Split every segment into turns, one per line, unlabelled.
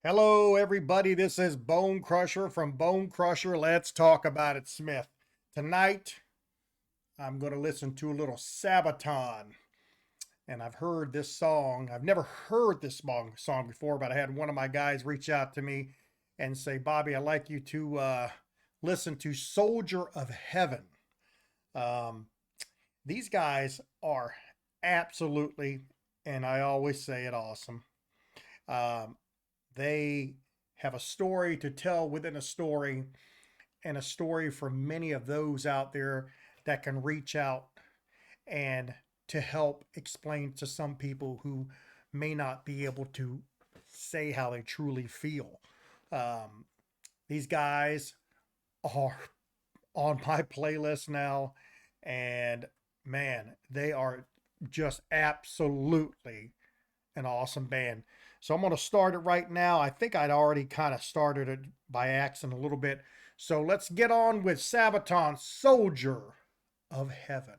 Hello, everybody. This is Bone Crusher from Bone Crusher. Let's talk about it, Smith. Tonight, I'm going to listen to a little Sabaton. And I've heard this song. I've never heard this song before, but I had one of my guys reach out to me and say, Bobby, I'd like you to listen to Soldier of Heaven. These guys are absolutely, and I always say it, awesome. They have a story to tell within a story, and a story for many of those out there that can reach out and to help explain to some people who may not be able to say how they truly feel. These guys are on my playlist now, and man, they are just absolutely an awesome band. So I'm going to start it right now. I think I'd already kind of started it by accident a little bit. So let's get on with Sabaton, Soldier of Heaven.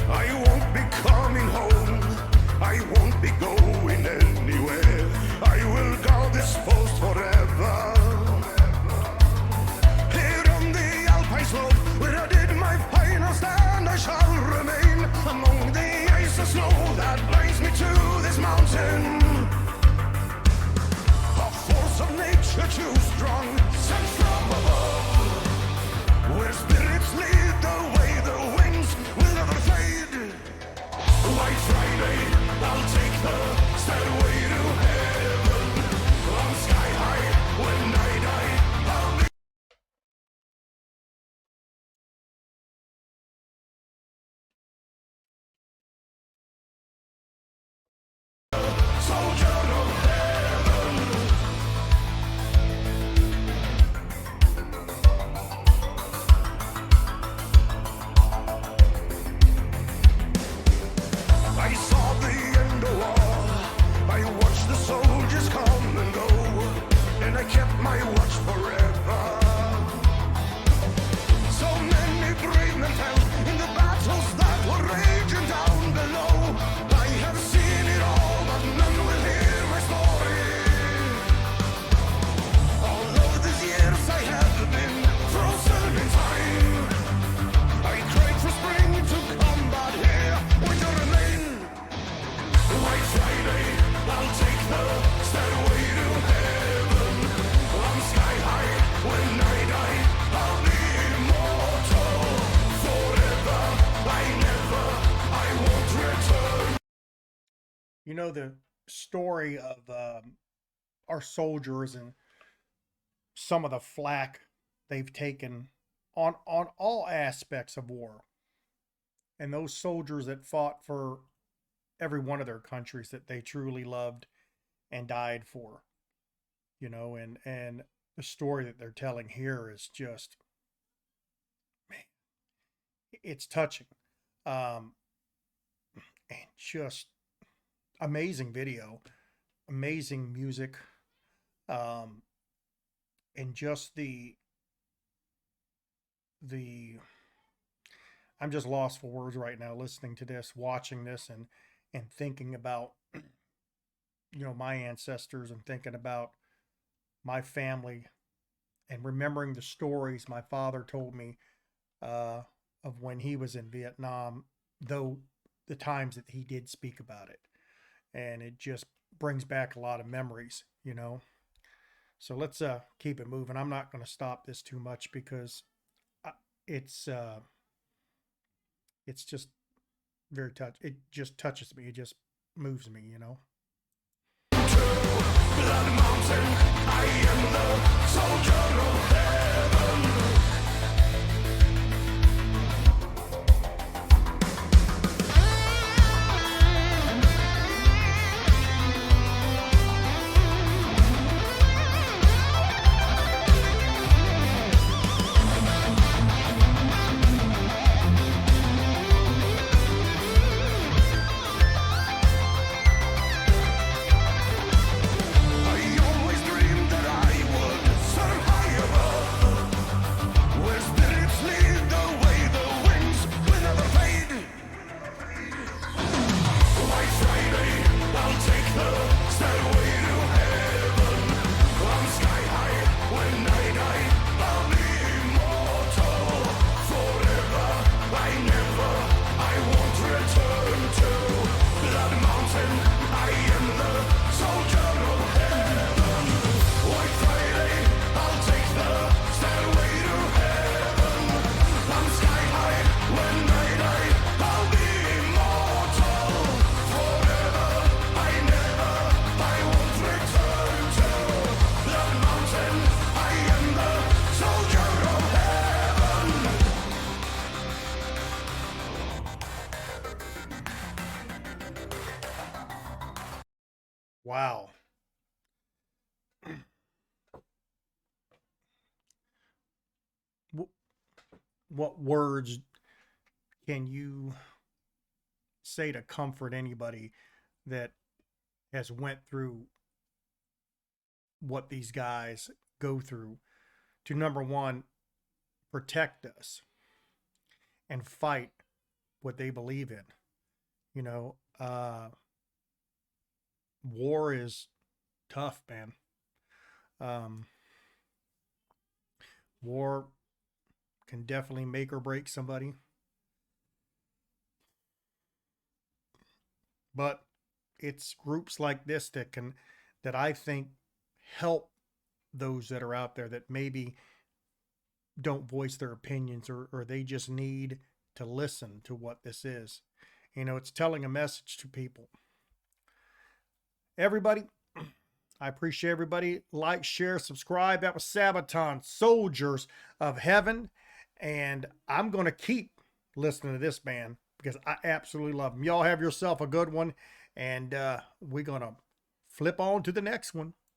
I won't be coming home. I won't be going anywhere. I will guard this post forever. Here on the Alpine slope, where I did my final stand, I shall remain among the ice and snow that binds me to this mountain. A force of nature too strong, sent from above, where spirits lead the way, the wings will never fade. White Friday, I'll take the stairway to heaven. On sky high, when I die, I'll be soldier of heaven. I saw the end of war. I watched the soldiers come and go, and I kept my watch forever. So many brave men fell in the battles that were raging down below. I have seen it all, but none will hear my story. All of these years I have been frozen in time. I cried for spring to come, but here winter remain. White Friday, I'll take the stairway to heaven. On sky high, when I die, I'll be immortal forever. I won't return.
You know, the story of our soldiers and some of the flack they've taken on all aspects of war. And those soldiers that fought for every one of their countries that they truly loved and died for, and the story that they're telling here is just, man, it's touching. And just amazing video, amazing music, and just the I'm just lost for words right now listening to this, watching this, and thinking about my ancestors, and thinking about my family, and remembering the stories my father told me of when he was in Vietnam, though the times that he did speak about it. And it just brings back a lot of memories. So let's keep it moving. I'm not going to stop this too much because it's just very it just touches me. It just moves me.
Blood Mountain, I am the soldier of heaven. I always dreamed that I would survive.
Wow. What words can you say to comfort anybody that has went through what these guys go through to, number one, protect us and fight what they believe in? You know, war is tough, man. Um, War can definitely make or break somebody, but it's groups like this that I think help those that are out there that maybe don't voice their opinions, or they just need to listen to what this is. You know, it's telling a message to people. Everybody, I appreciate everybody. Like, share, subscribe. That was Sabaton, Soldiers of Heaven. And I'm going to keep listening to this band because I absolutely love them. Y'all have yourself a good one. And we're going to flip on to the next one.